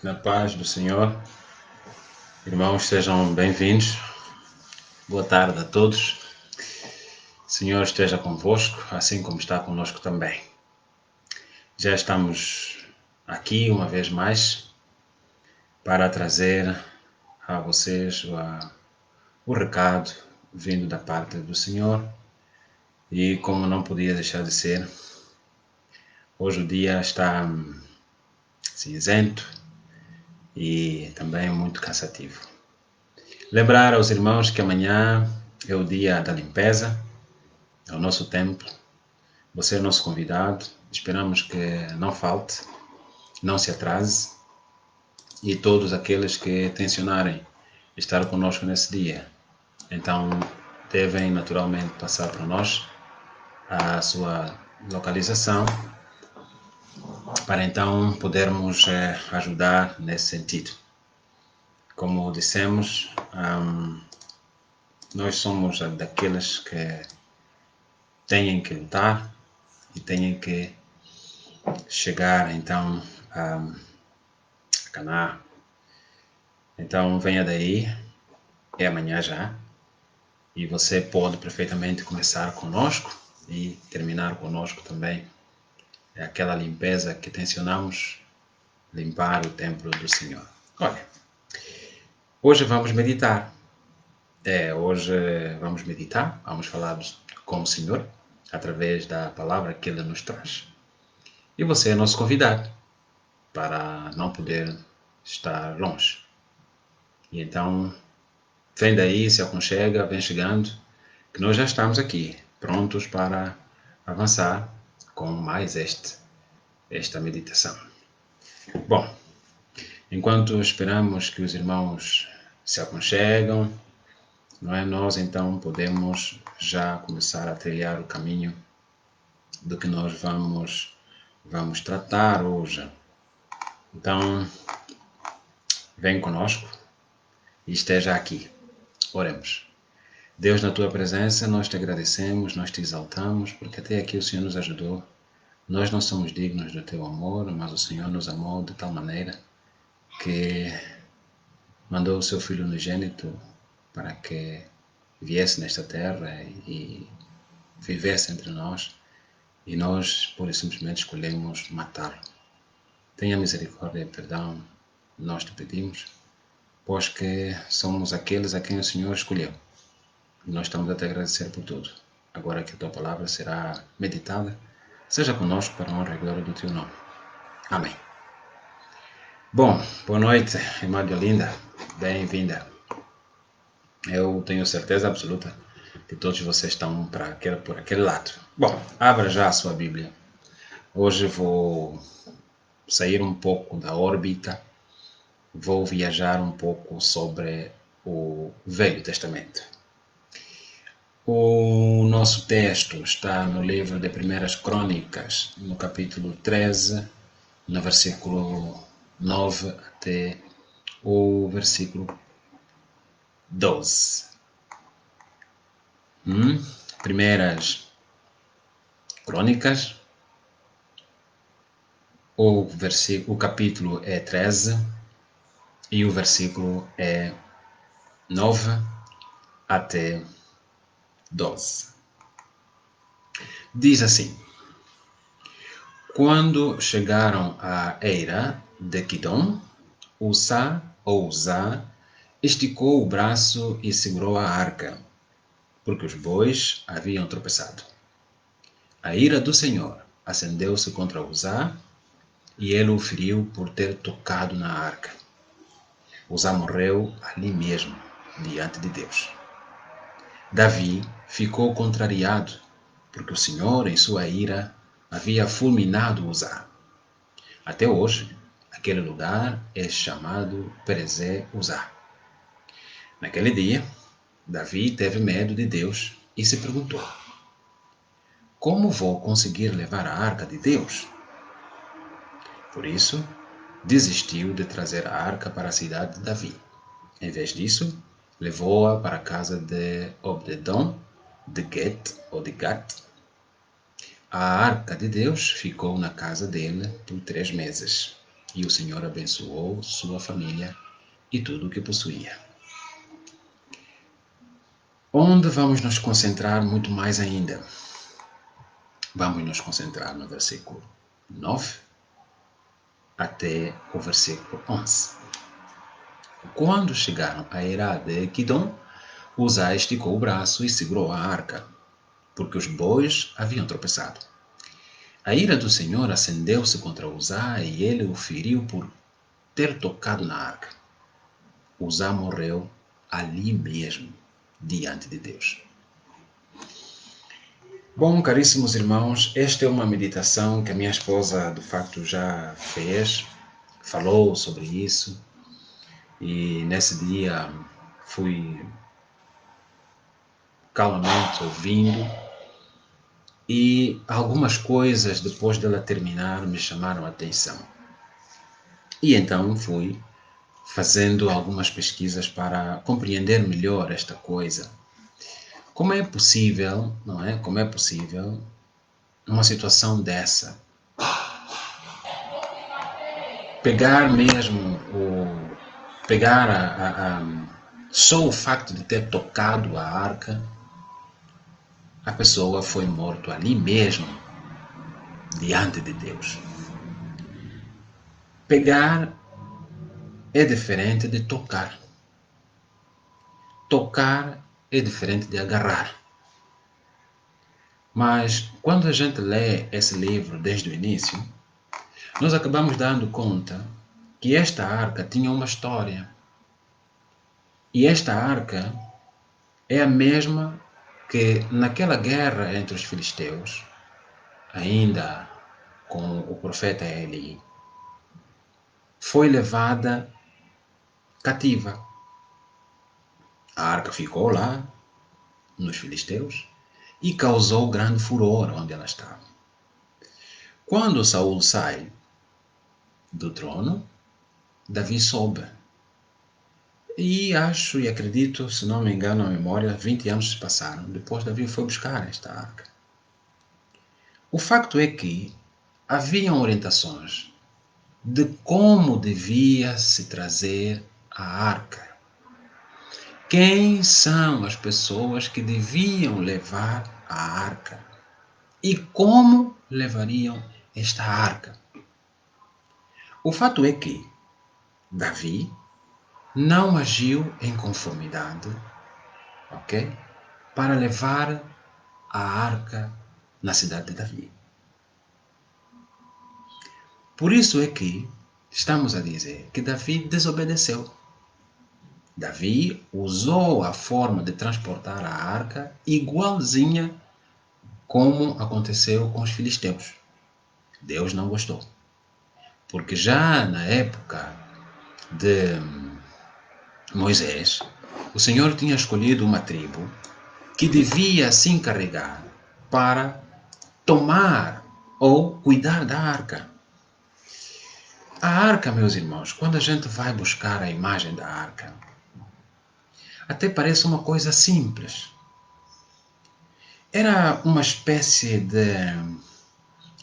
Na paz do Senhor, irmãos, sejam bem-vindos. Boa tarde a todos. O Senhor esteja convosco, assim como está conosco também. Já estamos aqui uma vez mais para trazer a vocês o recado vindo da parte do Senhor. E como não podia deixar de ser, hoje o dia está cinzento e também muito cansativo. Lembrar aos irmãos que amanhã é o dia da limpeza, é o nosso templo. Você é nosso convidado. Esperamos que não falte, não se atrase. E todos aqueles que tencionarem estar conosco nesse dia, então devem naturalmente passar para nós a sua localização para então podermos ajudar nesse sentido. Como dissemos, nós somos daqueles que têm que lutar e têm que chegar então a Canaã. Então venha daí, é amanhã já, e você pode perfeitamente começar conosco e terminar conosco também. É aquela limpeza que tencionamos, limpar o templo do Senhor. Olha, hoje vamos meditar. Vamos falar com o Senhor através da palavra que Ele nos traz. E você é nosso convidado para não poder estar longe. E então, vem daí, se aconchega, vem chegando, que nós já estamos aqui, prontos para avançar com mais esta meditação. Bom, enquanto esperamos que os irmãos se aconchegam, não é? Nós então podemos já começar a trilhar o caminho do que nós vamos tratar hoje. Então, vem conosco e esteja aqui. Oremos. Deus, na tua presença, nós te agradecemos, nós te exaltamos, porque até aqui o Senhor nos ajudou. Nós não somos dignos do teu amor, mas o Senhor nos amou de tal maneira que mandou o seu Filho unigênito para que viesse nesta terra e vivesse entre nós, e nós, pura e simplesmente, escolhemos matá-lo. Tenha misericórdia e perdão, nós te pedimos, pois que somos aqueles a quem o Senhor escolheu. Nós estamos a te agradecer por tudo. Agora que a tua palavra será meditada, seja conosco para a honra e glória do teu nome. Amém. Bom, boa noite, irmã Deolinda. Bem-vinda. Eu tenho certeza absoluta que todos vocês estão por aquele lado. Bom, abra já a sua Bíblia. Hoje vou sair um pouco da órbita, vou viajar um pouco sobre o Velho Testamento. O nosso texto está no livro de 1 Crônicas, no capítulo 13, no versículo 9 até o versículo 12. Primeiras Crônicas, o capítulo é 13 e o versículo é 9 até 12. Diz assim: Quando chegaram à eira de Quidom, Uzá esticou o braço e segurou a arca, porque os bois haviam tropeçado. A ira do Senhor acendeu-se contra Uzá, e ele o feriu por ter tocado na arca. Uzá morreu ali mesmo, diante de Deus. Davi ficou contrariado, porque o Senhor, em sua ira, havia fulminado Uzá. Até hoje, aquele lugar é chamado Perezé-Uzá. Naquele dia, Davi teve medo de Deus e se perguntou: como vou conseguir levar a arca de Deus? Por isso, desistiu de trazer a arca para a cidade de Davi. Em vez disso, levou-a para a casa de Obed-edom, de Get ou de Gat. A arca de Deus ficou na casa dele por 3 meses. E o Senhor abençoou sua família e tudo o que possuía. Onde vamos nos concentrar muito mais ainda? Vamos nos concentrar no versículo 9 até o versículo 11. Quando chegaram à era de Quidom, Uzá esticou o braço e segurou a arca, porque os bois haviam tropeçado. A ira do Senhor acendeu-se contra Uzá e ele o feriu por ter tocado na arca. Uzá morreu ali mesmo, diante de Deus. Bom, caríssimos irmãos, esta é uma meditação que a minha esposa, de facto, já fez, falou sobre isso, e nesse dia fui calmamente ouvindo, e algumas coisas, depois dela terminar, me chamaram a atenção. E então fui fazendo algumas pesquisas para compreender melhor esta coisa. Como é possível, não é? Como é possível numa situação dessa pegar mesmo só o facto de ter tocado a arca, a pessoa foi morta ali mesmo, diante de Deus. Pegar é diferente de tocar. Tocar é diferente de agarrar. Mas quando a gente lê esse livro desde o início, nós acabamos dando conta que esta arca tinha uma história. E esta arca é a mesma que naquela guerra entre os filisteus, ainda com o profeta Eli, foi levada cativa. A arca ficou lá, nos filisteus, e causou grande furor onde ela estava. Quando Saul sai do trono, Davi sobe. E acho e acredito, se não me engano a memória, 20 anos se passaram. Depois Davi foi buscar esta arca. O facto é que haviam orientações de como devia se trazer a arca. Quem são as pessoas que deviam levar a arca? E como levariam esta arca? O fato é que Davi não agiu em conformidade, ok? Para levar a arca na cidade de Davi. Por isso é que estamos a dizer que Davi desobedeceu. Davi usou a forma de transportar a arca igualzinha como aconteceu com os filisteus. Deus não gostou. Porque já na época de Moisés, o Senhor tinha escolhido uma tribo que devia se encarregar para tomar ou cuidar da arca. A arca, meus irmãos, quando a gente vai buscar a imagem da arca, até parece uma coisa simples. Era uma espécie de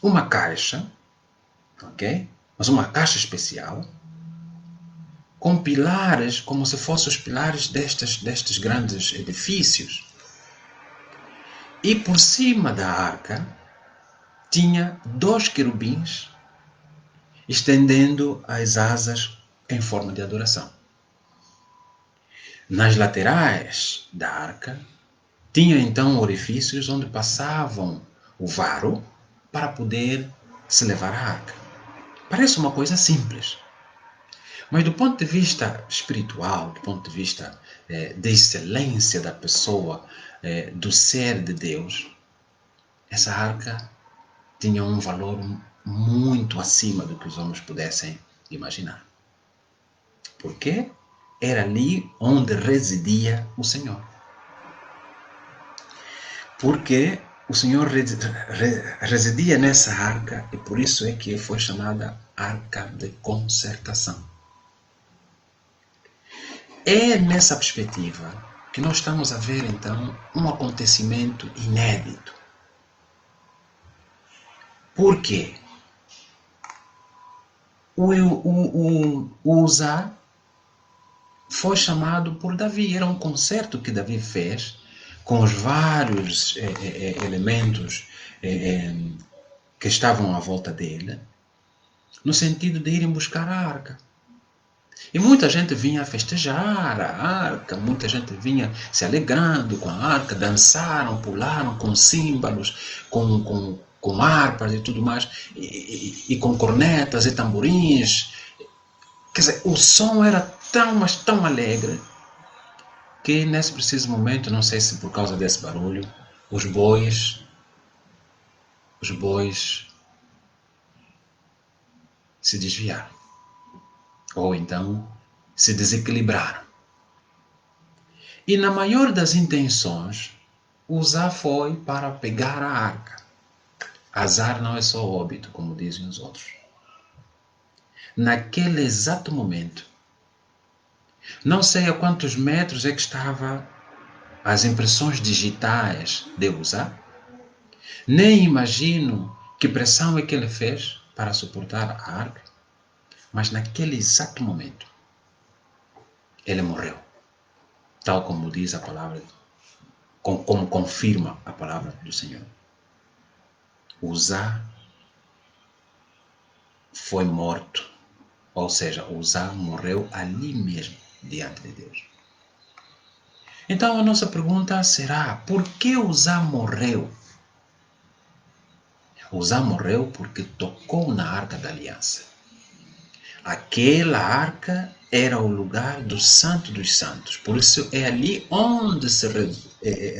uma caixa, ok? Mas uma caixa especial, com pilares, como se fossem os pilares destes grandes edifícios. E por cima da arca tinha 2 querubins estendendo as asas em forma de adoração. Nas laterais da arca tinha então orifícios onde passavam o varo para poder se levar a arca. Parece uma coisa simples. Mas do ponto de vista espiritual, do ponto de vista da excelência da pessoa, do ser de Deus, essa arca tinha um valor muito acima do que os homens pudessem imaginar. Por quê? Era ali onde residia o Senhor. Porque o Senhor residia nessa arca e por isso é que foi chamada Arca de Concertação. É nessa perspectiva que nós estamos a ver então um acontecimento inédito. Por quê? O Uzá foi chamado por Davi. Era um concerto que Davi fez com os vários elementos que estavam à volta dele, no sentido de irem buscar a arca. E muita gente vinha festejar a arca, muita gente vinha se alegrando com a arca, dançaram, pularam com símbolos, com harpas e tudo mais, e com cornetas e tamborins. Quer dizer, o som era tão, mas tão alegre, que nesse preciso momento, não sei se por causa desse barulho, os bois se desviaram. Ou então se desequilibraram. E na maior das intenções, Uzá foi para pegar a arca. Azar não é só óbito, como dizem os outros. Naquele exato momento, não sei a quantos metros é que estava as impressões digitais de Uzá, nem imagino que pressão é que ele fez para suportar a arca, mas naquele exato momento, ele morreu. Tal como diz a palavra, como confirma a palavra do Senhor. Uzá foi morto, ou seja, Uzá morreu ali mesmo, diante de Deus. Então a nossa pergunta será, por que Uzá morreu? Uzá morreu porque tocou na Arca da Aliança. Aquela arca era o lugar do Santo dos Santos, por isso é ali onde se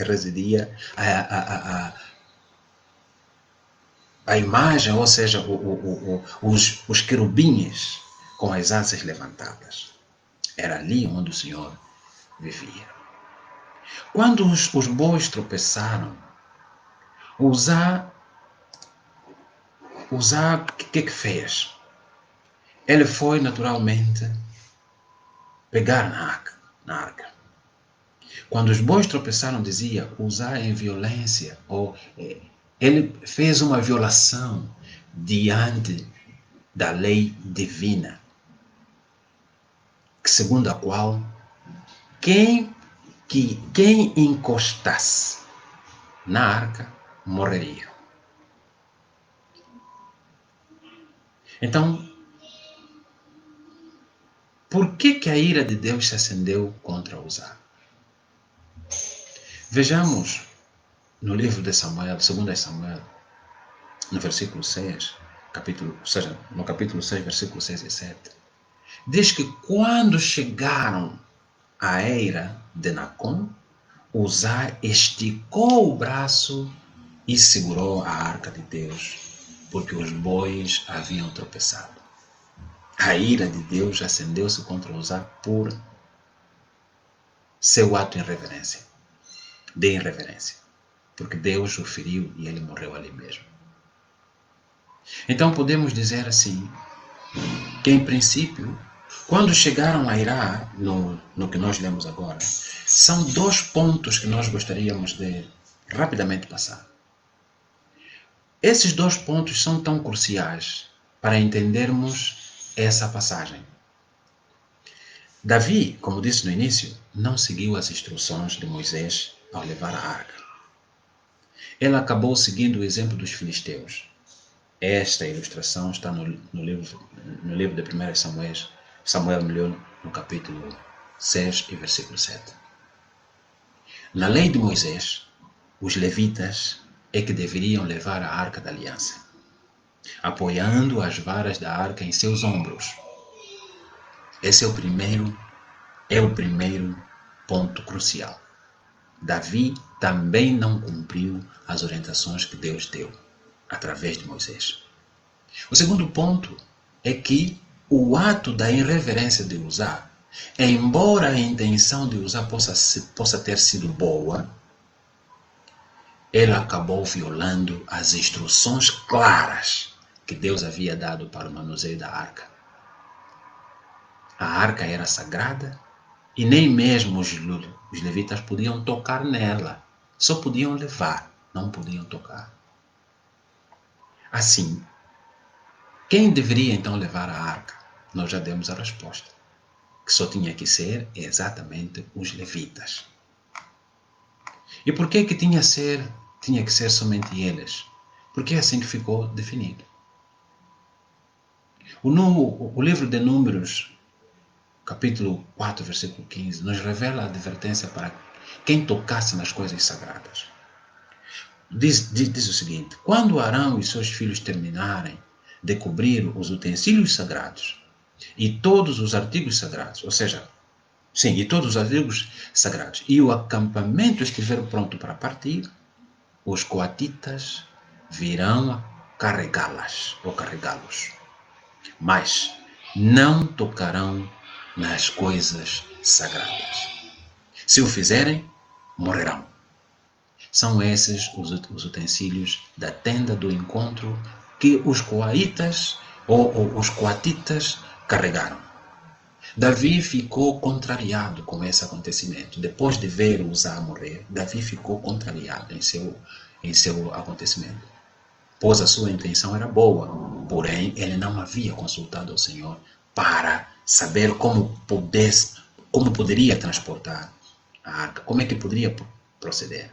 residia a imagem, ou seja, os querubins com as asas levantadas. Era ali onde o Senhor vivia. Quando os bois tropeçaram, Uzá, o que fez? Ele foi naturalmente pegar na arca. Quando os bois tropeçaram, dizia, Uzá em violência, ou ele fez uma violação diante da lei divina, segundo a qual quem encostasse na arca morreria. Então, por que a ira de Deus se acendeu contra Uzá? Vejamos no livro de Samuel, 2 Samuel, no versículo 6, no capítulo 6, versículo 6 e 7. Diz que quando chegaram à eira de Nacon, Uzá esticou o braço e segurou a arca de Deus, porque os bois haviam tropeçado. A ira de Deus acendeu-se contra Uzá por seu ato de irreverência, porque Deus o feriu e ele morreu ali mesmo. Então podemos dizer assim, que em princípio, quando chegaram a irar, no que nós lemos agora, são 2 pontos que nós gostaríamos de rapidamente passar. Esses 2 pontos são tão cruciais para entendermos essa passagem. Davi, como disse no início, não seguiu as instruções de Moisés ao levar a arca. Ele acabou seguindo o exemplo dos filisteus. Esta ilustração está no livro de 1 Samuel no capítulo 6 e versículo 7. Na lei de Moisés, os levitas é que deveriam levar a arca da aliança, apoiando as varas da arca em seus ombros. Esse é o primeiro ponto crucial. Davi também não cumpriu as orientações que Deus deu através de Moisés. O segundo ponto é que o ato da irreverência de Uzá, embora a intenção de Uzá possa ter sido boa, ele acabou violando as instruções claras que Deus havia dado para o manuseio da arca. A arca era sagrada e nem mesmo os levitas podiam tocar nela. Só podiam levar, não podiam tocar. Assim, Quem deveria então levar a arca? Nós já demos a resposta, que só tinha que ser exatamente os levitas. E por que tinha que ser somente eles? Porque é assim que ficou definido. O livro de Números, capítulo 4, versículo 15, nos revela a advertência para quem tocasse nas coisas sagradas. Diz o seguinte: quando Arão e seus filhos terminarem de cobrir os utensílios sagrados e todos os artigos sagrados, ou seja, sim, e todos os artigos sagrados, e o acampamento estiver pronto para partir, os coatitas virão carregá-las ou carregá-los, mas não tocarão nas coisas sagradas. Se o fizerem, morrerão. São esses os utensílios da tenda do encontro que os coatitas ou os coatitas carregaram. Davi ficou contrariado com esse acontecimento. Depois de ver Uzá morrer, Davi ficou contrariado em seu acontecimento. Pois a sua intenção era boa, porém ele não havia consultado ao Senhor para saber como poderia transportar a arca, como é que poderia proceder.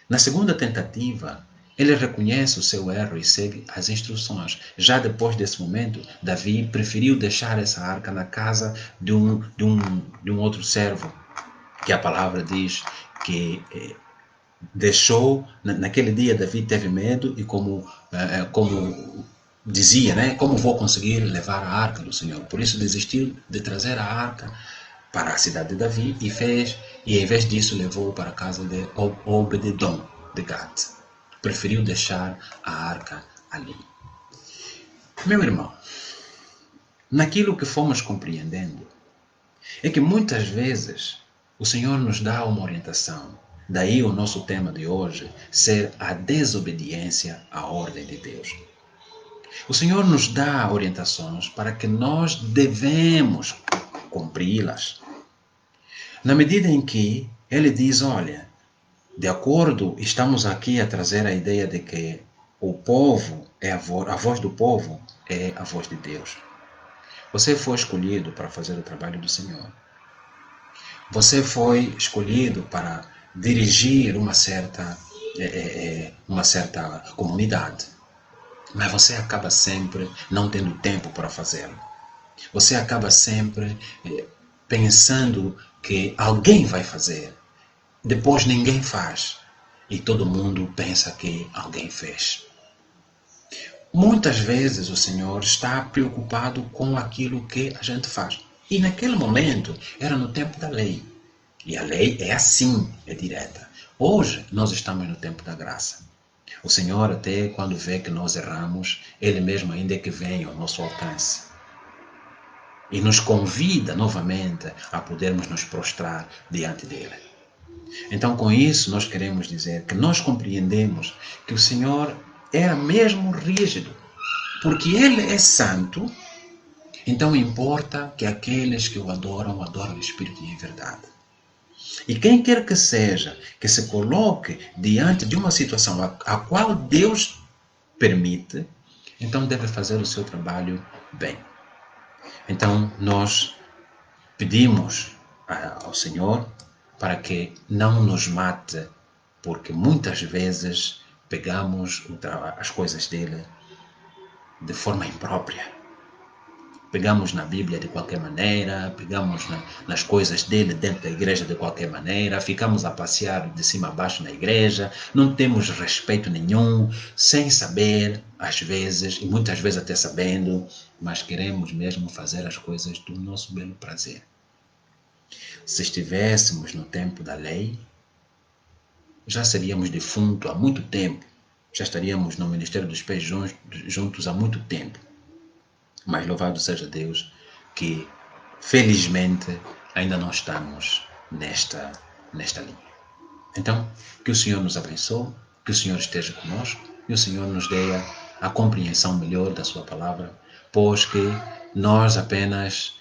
Na segunda tentativa, ele reconhece o seu erro e segue as instruções. Já depois desse momento, Davi preferiu deixar essa arca na casa de um outro servo, que a palavra diz que deixou. Naquele dia, Davi teve medo e como dizia, né, como vou conseguir levar a arca do Senhor? Por isso desistiu de trazer a arca para a cidade de Davi e em vez disso levou para a casa de Obed-edom de Gat. Preferiu deixar a arca ali. Meu irmão, naquilo que fomos compreendendo, é que muitas vezes o Senhor nos dá uma orientação. Daí o nosso tema de hoje ser a desobediência à ordem de Deus. O Senhor nos dá orientações para que nós devemos cumpri-las. Na medida em que ele diz, olha, de acordo, estamos aqui a trazer a ideia de que o povo a voz do povo é a voz de Deus. Você foi escolhido para fazer o trabalho do Senhor. Você foi escolhido para dirigir uma certa comunidade. Mas você acaba sempre não tendo tempo para fazê-lo. Você acaba sempre pensando que alguém vai fazer. Depois ninguém faz. E todo mundo pensa que alguém fez. Muitas vezes o Senhor está preocupado com aquilo que a gente faz. E naquele momento era no tempo da lei. E a lei é assim, é direta. Hoje nós estamos no tempo da graça. O Senhor até quando vê que nós erramos, Ele mesmo ainda é que vem ao nosso alcance. E nos convida novamente a podermos nos prostrar diante dEle. Então com isso nós queremos dizer que nós compreendemos que o Senhor era mesmo rígido. Porque Ele é santo, então importa que aqueles que o adoram o Espírito e em verdade. E quem quer que seja que se coloque diante de uma situação a qual Deus permite, então deve fazer o seu trabalho bem. Então nós pedimos ao Senhor para que não nos mate, porque muitas vezes pegamos as coisas dele de forma imprópria. Pegamos na Bíblia de qualquer maneira, pegamos nas coisas dele dentro da igreja de qualquer maneira, ficamos a passear de cima a baixo na igreja, não temos respeito nenhum, sem saber, às vezes, e muitas vezes até sabendo, mas queremos mesmo fazer as coisas do nosso belo prazer. Se estivéssemos no tempo da lei, já seríamos defuntos há muito tempo, já estaríamos no Ministério dos Pés juntos há muito tempo. Mas louvado seja Deus que, felizmente, ainda não estamos nesta linha. Então, que o Senhor nos abençoe, que o Senhor esteja conosco e o Senhor nos dê a compreensão melhor da sua palavra, pois que nós apenas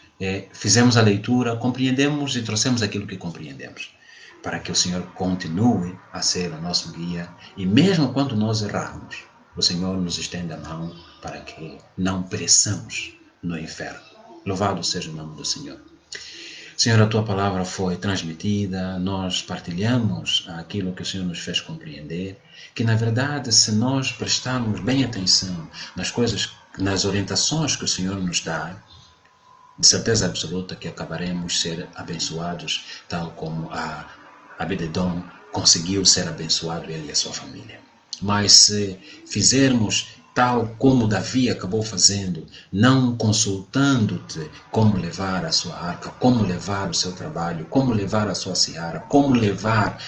fizemos a leitura, compreendemos e trouxemos aquilo que compreendemos, para que o Senhor continue a ser o nosso guia e mesmo quando nós errarmos, o Senhor nos estende a mão para que não pereçamos no inferno. Louvado seja o nome do Senhor. Senhor, a Tua palavra foi transmitida, nós partilhamos aquilo que o Senhor nos fez compreender, que na verdade, se nós prestarmos bem atenção nas coisas, nas orientações que o Senhor nos dá, de certeza absoluta que acabaremos ser abençoados, tal como a Abededom conseguiu ser abençoado, ele e a sua família. Mas se fizermos tal como Davi acabou fazendo, não consultando-te como levar a sua arca, como levar o seu trabalho, como levar a sua seara, como levar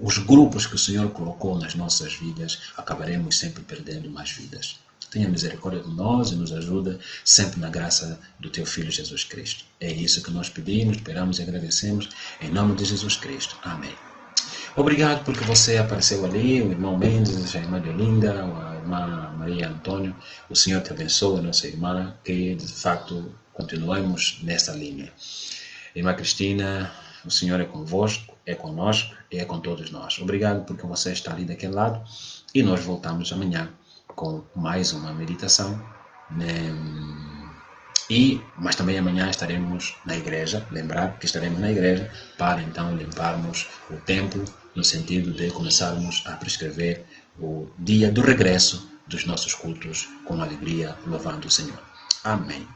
os grupos que o Senhor colocou nas nossas vidas, acabaremos sempre perdendo mais vidas. Tenha misericórdia de nós e nos ajuda sempre na graça do Teu Filho Jesus Cristo. É isso que nós pedimos, esperamos e agradecemos em nome de Jesus Cristo. Amém. Obrigado porque você apareceu ali, o irmão Mendes, a irmã Deolinda, a irmã Maria Antônio. O Senhor te abençoe, nossa irmã, que de fato continuemos nessa linha. Irmã Cristina, o Senhor é convosco, é conosco e é com todos nós. Obrigado porque você está ali daquele lado e nós voltamos amanhã com mais uma meditação, né? Mas também amanhã estaremos na igreja, lembrar que estaremos na igreja para então limparmos o templo, no sentido de começarmos a prescrever o dia do regresso dos nossos cultos com alegria, louvando o Senhor. Amém.